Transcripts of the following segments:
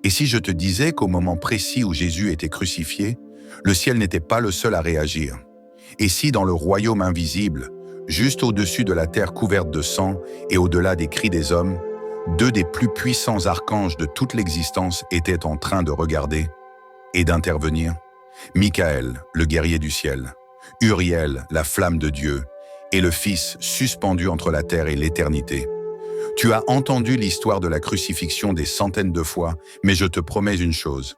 Et si je te disais qu'au moment précis où Jésus était crucifié, le ciel n'était pas le seul à réagir? Et si dans le royaume invisible, juste au-dessus de la terre couverte de sang et au-delà des cris des hommes, deux des plus puissants archanges de toute l'existence étaient en train de regarder et d'intervenir? Michael, le guerrier du ciel, Uriel, la flamme de Dieu, et le Fils suspendu entre la terre et l'éternité. Tu as entendu l'histoire de la crucifixion des centaines de fois, mais je te promets une chose,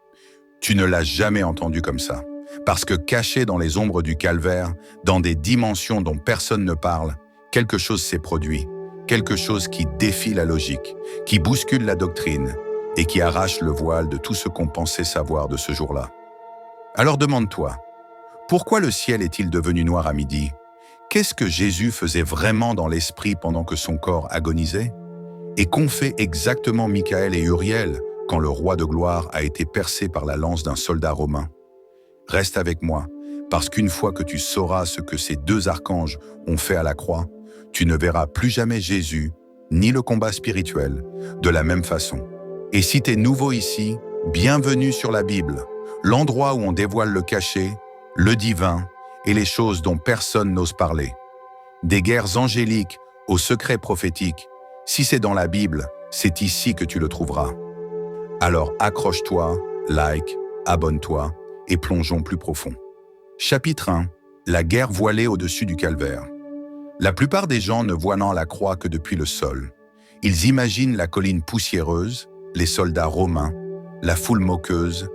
tu ne l'as jamais entendue comme ça. Parce que caché dans les ombres du calvaire, dans des dimensions dont personne ne parle, quelque chose s'est produit, quelque chose qui défie la logique, qui bouscule la doctrine et qui arrache le voile de tout ce qu'on pensait savoir de ce jour-là. Alors demande-toi, pourquoi le ciel est-il devenu noir à midi? Qu'est-ce que Jésus faisait vraiment dans l'esprit pendant que son corps agonisait? Et qu'ont fait exactement Michael et Uriel quand le roi de gloire a été percé par la lance d'un soldat romain? Reste avec moi, parce qu'une fois que tu sauras ce que ces deux archanges ont fait à la croix, tu ne verras plus jamais Jésus, ni le combat spirituel, de la même façon. Et si tu es nouveau ici, bienvenue sur la Bible, l'endroit où on dévoile le caché, le divin et les choses dont personne n'ose parler. Des guerres angéliques aux secrets prophétiques, si c'est dans la Bible, c'est ici que tu le trouveras. Alors accroche-toi, like, abonne-toi, et plongeons plus profond. Chapitre 1. La guerre voilée au-dessus du calvaire. La plupart des gens ne voient la croix que depuis le sol. Ils imaginent la colline poussiéreuse, les soldats romains, la foule moqueuse,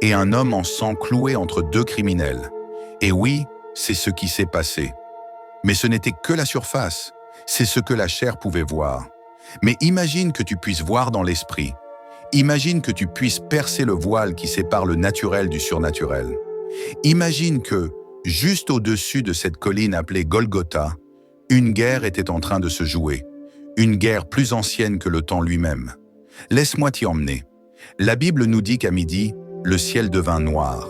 et un homme en sang cloué entre deux criminels. Et oui, c'est ce qui s'est passé. Mais ce n'était que la surface, c'est ce que la chair pouvait voir. Mais imagine que tu puisses voir dans l'esprit. Imagine que tu puisses percer le voile qui sépare le naturel du surnaturel. Imagine que, juste au-dessus de cette colline appelée Golgotha, une guerre était en train de se jouer, une guerre plus ancienne que le temps lui-même. Laisse-moi t'y emmener. La Bible nous dit qu'à midi, le ciel devint noir,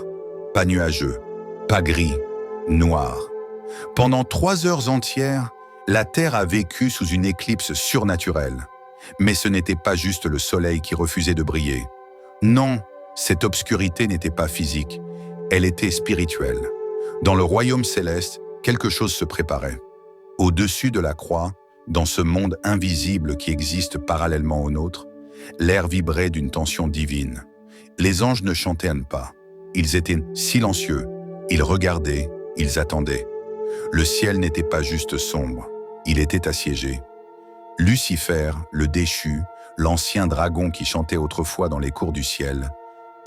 pas nuageux, pas gris, noir. Pendant 3 heures entières, la terre a vécu sous une éclipse surnaturelle. Mais ce n'était pas juste le soleil qui refusait de briller. Non, cette obscurité n'était pas physique, elle était spirituelle. Dans le royaume céleste, quelque chose se préparait. Au-dessus de la croix, dans ce monde invisible qui existe parallèlement au nôtre, l'air vibrait d'une tension divine. Les anges ne chantaient pas, ils étaient silencieux, ils regardaient, ils attendaient. Le ciel n'était pas juste sombre, il était assiégé. Lucifer, le déchu, l'ancien dragon qui chantait autrefois dans les cours du ciel,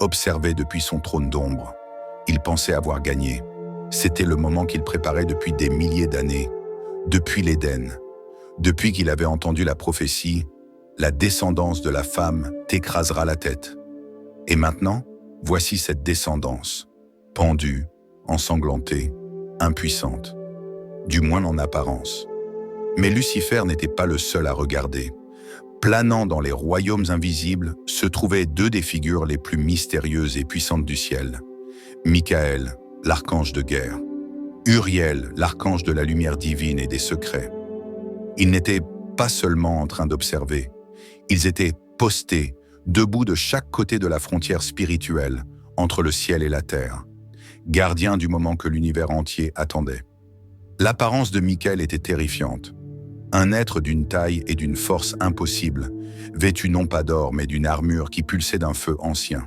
observait depuis son trône d'ombre. Il pensait avoir gagné. C'était le moment qu'il préparait depuis des milliers d'années, depuis l'Éden, depuis qu'il avait entendu la prophétie « La descendance de la femme t'écrasera la tête ». Et maintenant, voici cette descendance, pendue, ensanglantée, impuissante, du moins en apparence. Mais Lucifer n'était pas le seul à regarder. Planant dans les royaumes invisibles se trouvaient deux des figures les plus mystérieuses et puissantes du ciel. Michael, l'archange de guerre. Uriel, l'archange de la lumière divine et des secrets. Ils n'étaient pas seulement en train d'observer, ils étaient postés, debout de chaque côté de la frontière spirituelle, entre le ciel et la terre, gardiens du moment que l'univers entier attendait. L'apparence de Michael était terrifiante. Un être d'une taille et d'une force impossibles, vêtu non pas d'or mais d'une armure qui pulsait d'un feu ancien.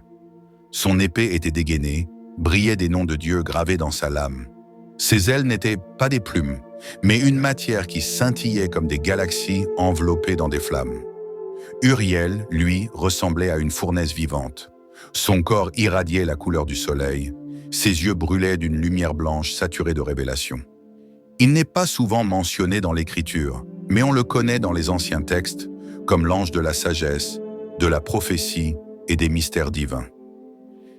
Son épée était dégainée, brillaient des noms de Dieu gravés dans sa lame. Ses ailes n'étaient pas des plumes, mais une matière qui scintillait comme des galaxies enveloppées dans des flammes. Uriel, lui, ressemblait à une fournaise vivante. Son corps irradiait la couleur du soleil, ses yeux brûlaient d'une lumière blanche saturée de révélation. Il n'est pas souvent mentionné dans l'Écriture, mais on le connaît dans les anciens textes, comme l'ange de la sagesse, de la prophétie et des mystères divins.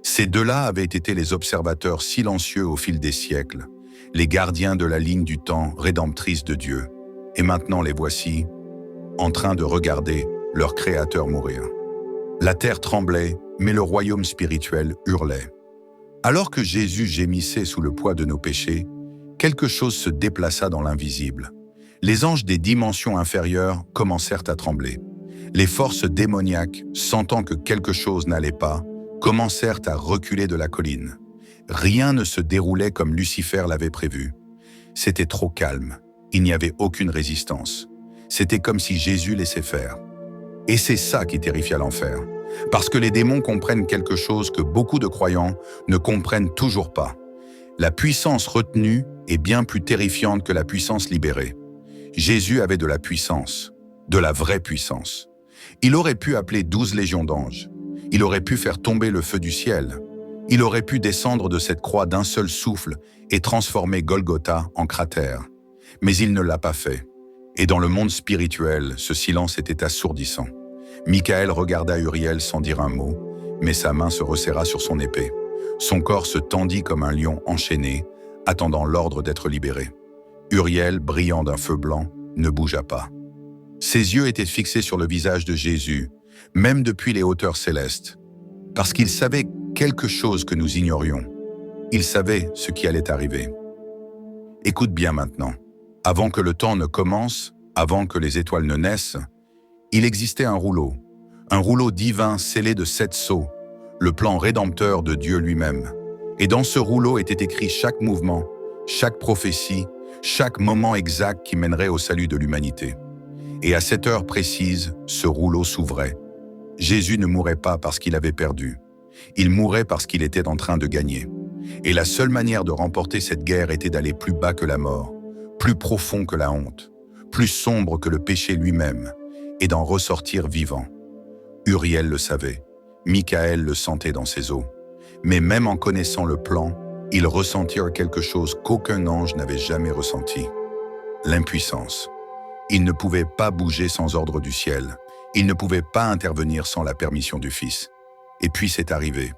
Ces deux-là avaient été les observateurs silencieux au fil des siècles, les gardiens de la ligne du temps rédemptrice de Dieu. Et maintenant les voici, en train de regarder leur Créateur mourir. La terre tremblait, mais le royaume spirituel hurlait. Alors que Jésus gémissait sous le poids de nos péchés, quelque chose se déplaça dans l'invisible. Les anges des dimensions inférieures commencèrent à trembler. Les forces démoniaques, sentant que quelque chose n'allait pas, commencèrent à reculer de la colline. Rien ne se déroulait comme Lucifer l'avait prévu. C'était trop calme, il n'y avait aucune résistance. C'était comme si Jésus laissait faire. Et c'est ça qui terrifia l'enfer, parce que les démons comprennent quelque chose que beaucoup de croyants ne comprennent toujours pas. La puissance retenue est bien plus terrifiante que la puissance libérée. Jésus avait de la puissance, de la vraie puissance. Il aurait pu appeler 12 légions d'anges. Il aurait pu faire tomber le feu du ciel. Il aurait pu descendre de cette croix d'un seul souffle et transformer Golgotha en cratère. Mais il ne l'a pas fait. Et dans le monde spirituel, ce silence était assourdissant. Michael regarda Uriel sans dire un mot, mais sa main se resserra sur son épée. Son corps se tendit comme un lion enchaîné, attendant l'ordre d'être libéré. Uriel, brillant d'un feu blanc, ne bougea pas. Ses yeux étaient fixés sur le visage de Jésus, même depuis les hauteurs célestes, parce qu'il savait quelque chose que nous ignorions. Il savait ce qui allait arriver. Écoute bien maintenant. Avant que le temps ne commence, avant que les étoiles ne naissent, il existait un rouleau divin scellé de 7 sceaux, le plan rédempteur de Dieu lui-même. Et dans ce rouleau était écrit chaque mouvement, chaque prophétie, chaque moment exact qui mènerait au salut de l'humanité. Et à cette heure précise, ce rouleau s'ouvrait. Jésus ne mourait pas parce qu'il avait perdu. Il mourait parce qu'il était en train de gagner. Et la seule manière de remporter cette guerre était d'aller plus bas que la mort, plus profond que la honte, plus sombre que le péché lui-même, et d'en ressortir vivant. Uriel le savait, Michael le sentait dans ses os. Mais même en connaissant le plan, ils ressentirent quelque chose qu'aucun ange n'avait jamais ressenti. L'impuissance. Ils ne pouvaient pas bouger sans ordre du ciel. Ils ne pouvaient pas intervenir sans la permission du Fils. Et puis c'est arrivé.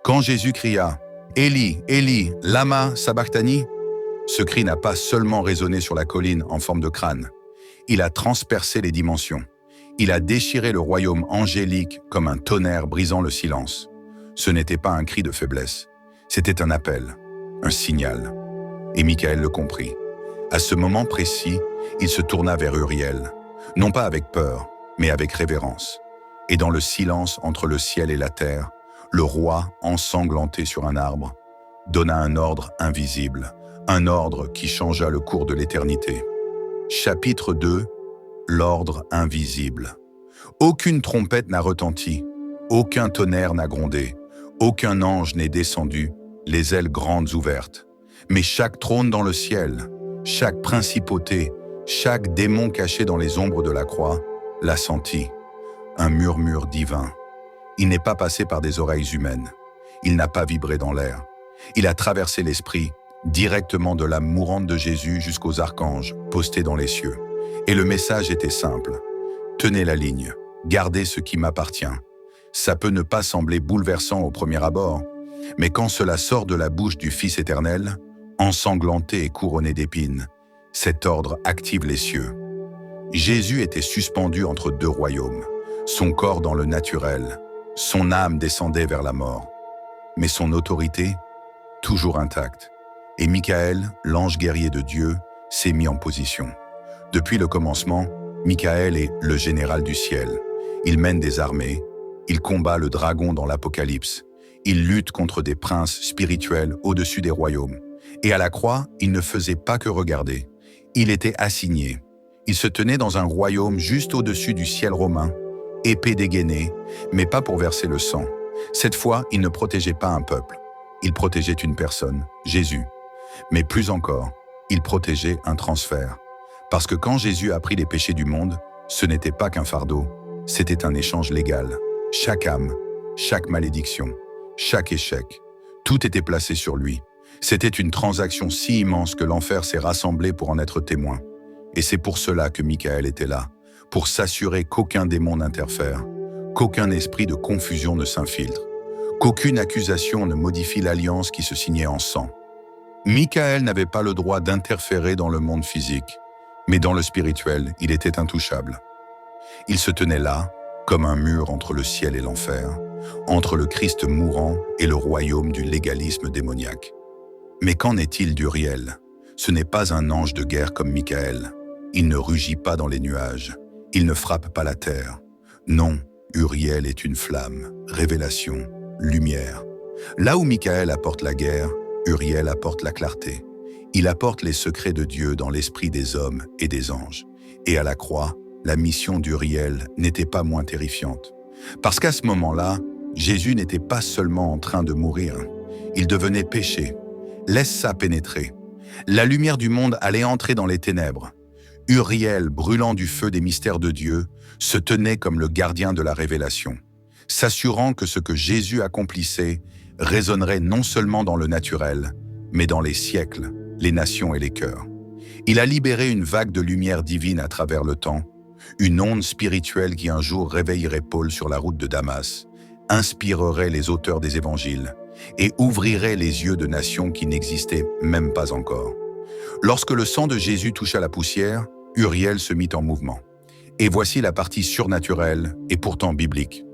Quand Jésus cria « Élie, Élie, lama sabachthani », ce cri n'a pas seulement résonné sur la colline en forme de crâne. Il a transpercé les dimensions. Il a déchiré le royaume angélique comme un tonnerre brisant le silence. Ce n'était pas un cri de faiblesse. C'était un appel, un signal. Et Michael le comprit. À ce moment précis, il se tourna vers Uriel, non pas avec peur, mais avec révérence. Et dans le silence entre le ciel et la terre, le roi, ensanglanté sur un arbre, donna un ordre invisible, un ordre qui changea le cours de l'éternité. Chapitre 2, l'ordre invisible. Aucune trompette n'a retenti, aucun tonnerre n'a grondé, aucun ange n'est descendu, les ailes grandes ouvertes. Mais chaque trône dans le ciel, chaque principauté, chaque démon caché dans les ombres de la croix, l'a senti. Un murmure divin. Il n'est pas passé par des oreilles humaines. Il n'a pas vibré dans l'air. Il a traversé l'esprit, directement de l'âme mourante de Jésus jusqu'aux archanges postés dans les cieux. Et le message était simple. Tenez la ligne, gardez ce qui m'appartient. Ça peut ne pas sembler bouleversant au premier abord, mais quand cela sort de la bouche du Fils éternel, ensanglanté et couronné d'épines, cet ordre active les cieux. Jésus était suspendu entre 2 royaumes, son corps dans le naturel, son âme descendait vers la mort. Mais son autorité, toujours intacte. Et Michael, l'ange guerrier de Dieu, s'est mis en position. Depuis le commencement, Michael est le général du ciel. Il mène des armées, il combat le dragon dans l'Apocalypse, il lutte contre des princes spirituels au-dessus des royaumes. Et à la croix, il ne faisait pas que regarder. Il était assigné. Il se tenait dans un royaume juste au-dessus du ciel romain, épée dégainée, mais pas pour verser le sang. Cette fois, il ne protégeait pas un peuple. Il protégeait une personne, Jésus. Mais plus encore, il protégeait un transfert. Parce que quand Jésus a pris les péchés du monde, ce n'était pas qu'un fardeau, c'était un échange légal. Chaque âme, chaque malédiction, chaque échec, tout était placé sur lui. C'était une transaction si immense que l'enfer s'est rassemblé pour en être témoin. Et c'est pour cela que Michael était là, pour s'assurer qu'aucun démon n'interfère, qu'aucun esprit de confusion ne s'infiltre, qu'aucune accusation ne modifie l'alliance qui se signait en sang. Michael n'avait pas le droit d'interférer dans le monde physique, mais dans le spirituel, il était intouchable. Il se tenait là, comme un mur entre le ciel et l'enfer, entre le Christ mourant et le royaume du légalisme démoniaque. Mais qu'en est-il d'Uriel? Ce n'est pas un ange de guerre comme Michael. Il ne rugit pas dans les nuages. Il ne frappe pas la terre. Non, Uriel est une flamme, révélation, lumière. Là où Michael apporte la guerre, Uriel apporte la clarté. Il apporte les secrets de Dieu dans l'esprit des hommes et des anges. Et à la croix, la mission d'Uriel n'était pas moins terrifiante. Parce qu'à ce moment-là, Jésus n'était pas seulement en train de mourir. Il devenait péché. Laisse ça pénétrer. La lumière du monde allait entrer dans les ténèbres. Uriel, brûlant du feu des mystères de Dieu, se tenait comme le gardien de la révélation, s'assurant que ce que Jésus accomplissait résonnerait non seulement dans le naturel, mais dans les siècles, les nations et les cœurs. Il a libéré une vague de lumière divine à travers le temps, une onde spirituelle qui un jour réveillerait Paul sur la route de Damas, inspirerait les auteurs des évangiles et ouvrirait les yeux de nations qui n'existaient même pas encore. Lorsque le sang de Jésus toucha la poussière, Uriel se mit en mouvement. Et voici la partie surnaturelle et pourtant biblique.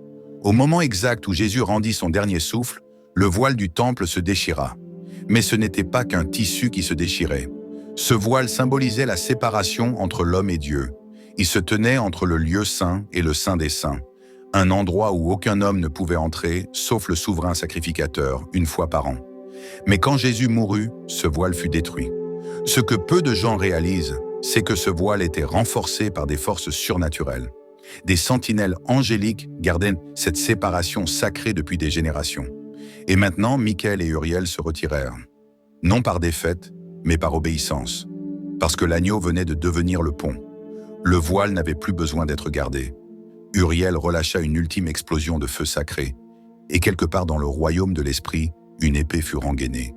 Au moment exact où Jésus rendit son dernier souffle, le voile du temple se déchira. Mais ce n'était pas qu'un tissu qui se déchirait. Ce voile symbolisait la séparation entre l'homme et Dieu. Il se tenait entre le lieu saint et le saint des saints, un endroit où aucun homme ne pouvait entrer, sauf le souverain sacrificateur, une fois par an. Mais quand Jésus mourut, ce voile fut détruit. Ce que peu de gens réalisent, c'est que ce voile était renforcé par des forces surnaturelles. Des sentinelles angéliques gardaient cette séparation sacrée depuis des générations. Et maintenant, Michael et Uriel se retirèrent. Non par défaite, mais par obéissance. Parce que l'agneau venait de devenir le pont. Le voile n'avait plus besoin d'être gardé. Uriel relâcha une ultime explosion de feu sacré. Et quelque part dans le royaume de l'esprit, une épée fut rengainée.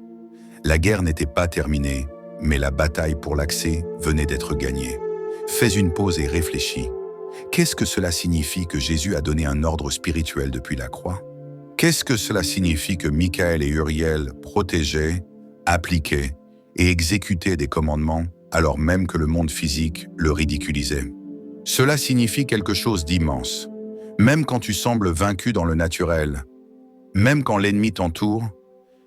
La guerre n'était pas terminée, mais la bataille pour l'accès venait d'être gagnée. Fais une pause et réfléchis. Qu'est-ce que cela signifie que Jésus a donné un ordre spirituel depuis la croix? Qu'est-ce que cela signifie que Michael et Uriel protégeaient, appliquaient et exécutaient des commandements alors même que le monde physique le ridiculisait? Cela signifie quelque chose d'immense. Même quand tu sembles vaincu dans le naturel, même quand l'ennemi t'entoure,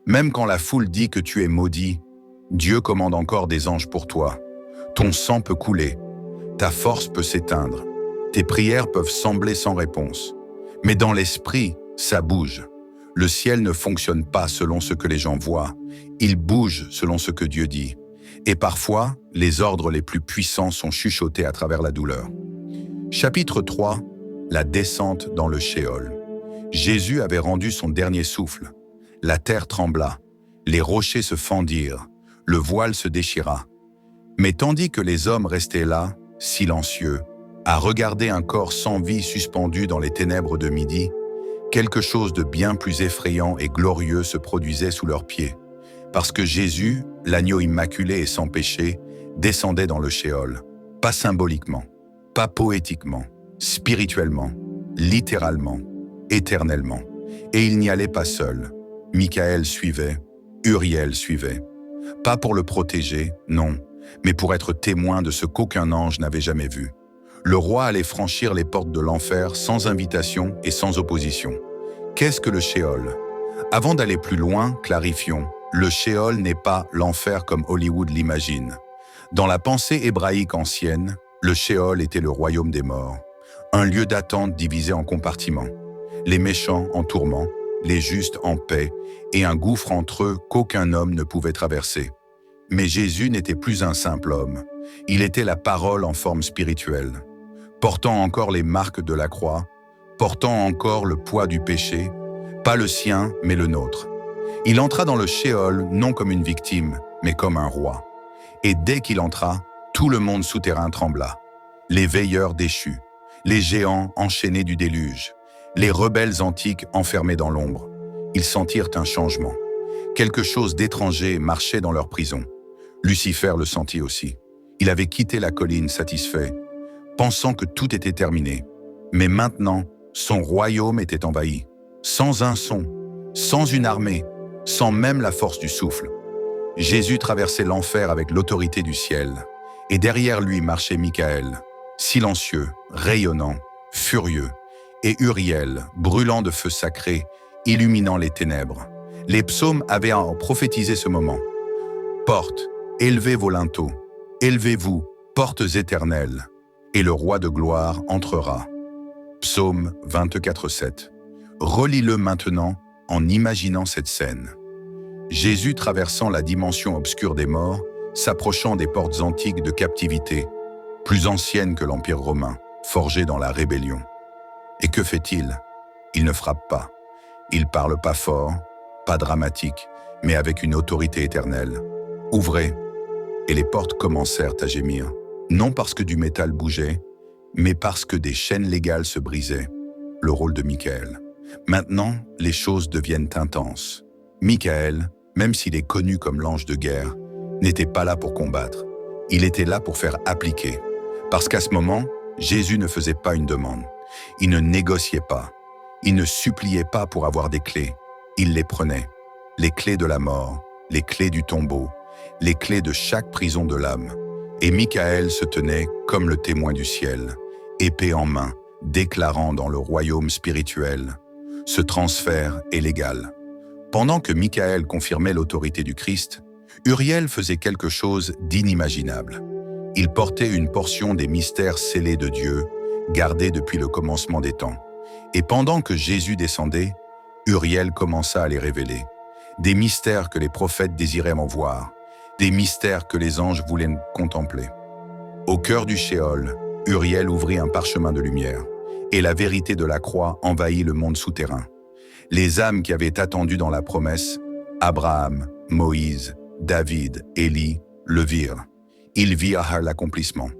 même quand la foule dit que tu es maudit, Dieu commande encore des anges pour toi. Ton sang peut couler, ta force peut s'éteindre, tes prières peuvent sembler sans réponse. Mais dans l'esprit, ça bouge. Le ciel ne fonctionne pas selon ce que les gens voient, il bouge selon ce que Dieu dit. Et parfois, les ordres les plus puissants sont chuchotés à travers la douleur. Chapitre 3, la descente dans le Shéol. Jésus avait rendu son dernier souffle. La terre trembla, les rochers se fendirent, le voile se déchira. Mais tandis que les hommes restaient là, silencieux, à regarder un corps sans vie suspendu dans les ténèbres de midi, quelque chose de bien plus effrayant et glorieux se produisait sous leurs pieds. Parce que Jésus, l'agneau immaculé et sans péché, descendait dans le Shéol, pas symboliquement, pas poétiquement, spirituellement, littéralement, éternellement. Et il n'y allait pas seul. Michael suivait, Uriel suivait. Pas pour le protéger, non, mais pour être témoin de ce qu'aucun ange n'avait jamais vu. Le roi allait franchir les portes de l'enfer sans invitation et sans opposition. Qu'est-ce que le Shéol? Avant d'aller plus loin, clarifions, le Shéol n'est pas l'enfer comme Hollywood l'imagine. Dans la pensée hébraïque ancienne, le Shéol était le royaume des morts, un lieu d'attente divisé en compartiments. Les méchants en tourment, les justes en paix, et un gouffre entre eux qu'aucun homme ne pouvait traverser. Mais Jésus n'était plus un simple homme, il était la parole en forme spirituelle, portant encore les marques de la croix, portant encore le poids du péché, pas le sien, mais le nôtre. Il entra dans le Shéol non comme une victime, mais comme un roi. Et dès qu'il entra, tout le monde souterrain trembla. Les veilleurs déchus, les géants enchaînés du déluge, les rebelles antiques enfermés dans l'ombre. Ils sentirent un changement. Quelque chose d'étranger marchait dans leur prison. Lucifer le sentit aussi. Il avait quitté la colline satisfait, pensant que tout était terminé. Mais maintenant, son royaume était envahi. Sans un son, sans une armée, sans même la force du souffle. Jésus traversait l'enfer avec l'autorité du ciel. Et derrière lui marchait Michael, silencieux, rayonnant, furieux, et Uriel, brûlant de feu sacré, illuminant les ténèbres. Les psaumes avaient à prophétiser ce moment. Portes, élevez vos linteaux, élevez-vous, portes éternelles, et le roi de gloire entrera. Psaume 24:7. Relis-le maintenant en imaginant cette scène. Jésus traversant la dimension obscure des morts, s'approchant des portes antiques de captivité, plus anciennes que l'Empire romain, forgées dans la rébellion. Et que fait-il? Il ne frappe pas. Il parle pas fort, pas dramatique, mais avec une autorité éternelle. Ouvrez. Et les portes commencèrent à gémir, non parce que du métal bougeait, mais parce que des chaînes légales se brisaient. Le rôle de Michael. Maintenant, les choses deviennent intenses. Michael, même s'il est connu comme l'ange de guerre, n'était pas là pour combattre. Il était là pour faire appliquer. Parce qu'à ce moment, Jésus ne faisait pas une demande. Il ne négociait pas. Il ne suppliait pas pour avoir des clés. Il les prenait. Les clés de la mort, les clés du tombeau, les clés de chaque prison de l'âme. Et Michael se tenait comme le témoin du ciel, épée en main, déclarant dans le royaume spirituel: ce transfert est légal. Pendant que Michael confirmait l'autorité du Christ, Uriel faisait quelque chose d'inimaginable. Il portait une portion des mystères scellés de Dieu, gardés depuis le commencement des temps. Et pendant que Jésus descendait, Uriel commença à les révéler. Des mystères que les prophètes désiraient en voir, des mystères que les anges voulaient contempler. Au cœur du Shéol, Uriel ouvrit un parchemin de lumière, et la vérité de la croix envahit le monde souterrain. Les âmes qui avaient attendu dans la promesse, Abraham, Moïse, David, Élie, le virent. Ils virent l'accomplissement.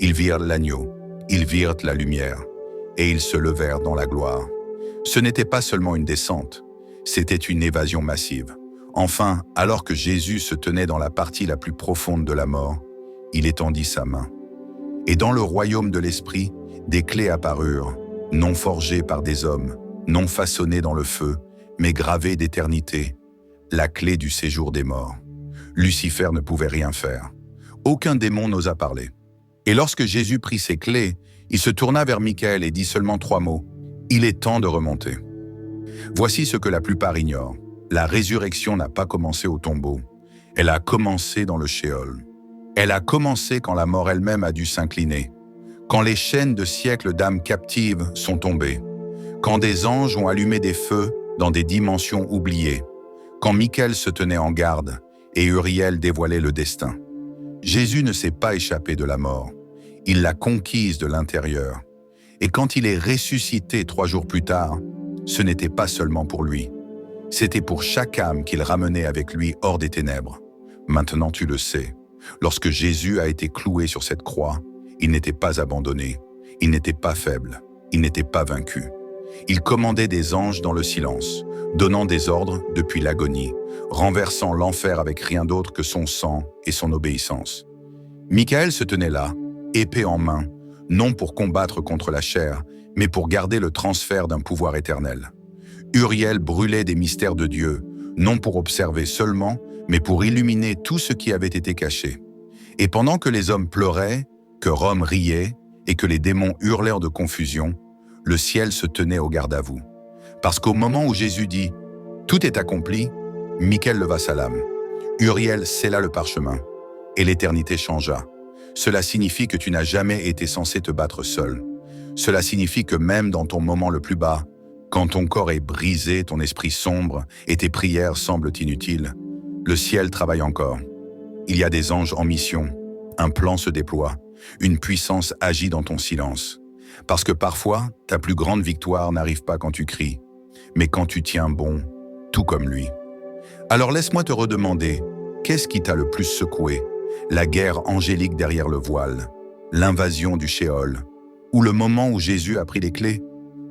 Ils virent l'agneau. Ils virent la lumière. Et ils se levèrent dans la gloire. Ce n'était pas seulement une descente, c'était une évasion massive. Enfin, alors que Jésus se tenait dans la partie la plus profonde de la mort, il étendit sa main. Et dans le royaume de l'esprit, des clés apparurent, non forgées par des hommes, non façonnées dans le feu, mais gravées d'éternité, la clé du séjour des morts. Lucifer ne pouvait rien faire. Aucun démon n'osa parler. Et lorsque Jésus prit ces clés, il se tourna vers Michael et dit seulement 3 mots. Il est temps de remonter. Voici ce que la plupart ignorent. La résurrection n'a pas commencé au tombeau. Elle a commencé dans le Shéol. Elle a commencé quand la mort elle-même a dû s'incliner. Quand les chaînes de siècles d'âmes captives sont tombées. Quand des anges ont allumé des feux dans des dimensions oubliées. Quand Michael se tenait en garde et Uriel dévoilait le destin. Jésus ne s'est pas échappé de la mort. Il l'a conquise de l'intérieur. Et quand il est ressuscité 3 jours plus tard, ce n'était pas seulement pour lui. C'était pour chaque âme qu'il ramenait avec lui hors des ténèbres. Maintenant tu le sais. Lorsque Jésus a été cloué sur cette croix, il n'était pas abandonné. Il n'était pas faible. Il n'était pas vaincu. Il commandait des anges dans le silence, donnant des ordres depuis l'agonie, renversant l'enfer avec rien d'autre que son sang et son obéissance. Michael se tenait là, épée en main, non pour combattre contre la chair, mais pour garder le transfert d'un pouvoir éternel. Uriel brûlait des mystères de Dieu, non pour observer seulement, mais pour illuminer tout ce qui avait été caché. Et pendant que les hommes pleuraient, que Rome riait et que les démons hurlèrent de confusion, le ciel se tenait au garde-à-vous. Parce qu'au moment où Jésus dit « Tout est accompli », Michael leva sa lame. Uriel scella le parchemin, et l'éternité changea. Cela signifie que tu n'as jamais été censé te battre seul. Cela signifie que même dans ton moment le plus bas, quand ton corps est brisé, ton esprit sombre et tes prières semblent inutiles, le ciel travaille encore. Il y a des anges en mission, un plan se déploie, une puissance agit dans ton silence. Parce que parfois, ta plus grande victoire n'arrive pas quand tu cries, mais quand tu tiens bon, tout comme lui. Alors laisse-moi te redemander, qu'est-ce qui t'a le plus secoué? La guerre angélique derrière le voile, l'invasion du Shéol, ou le moment où Jésus a pris les clés?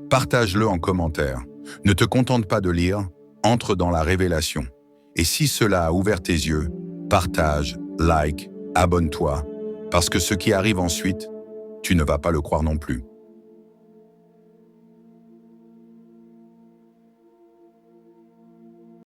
Partage-le en commentaire. Ne te contente pas de lire, entre dans la révélation. Et si cela a ouvert tes yeux, partage, like, abonne-toi, parce que ce qui arrive ensuite, tu ne vas pas le croire non plus.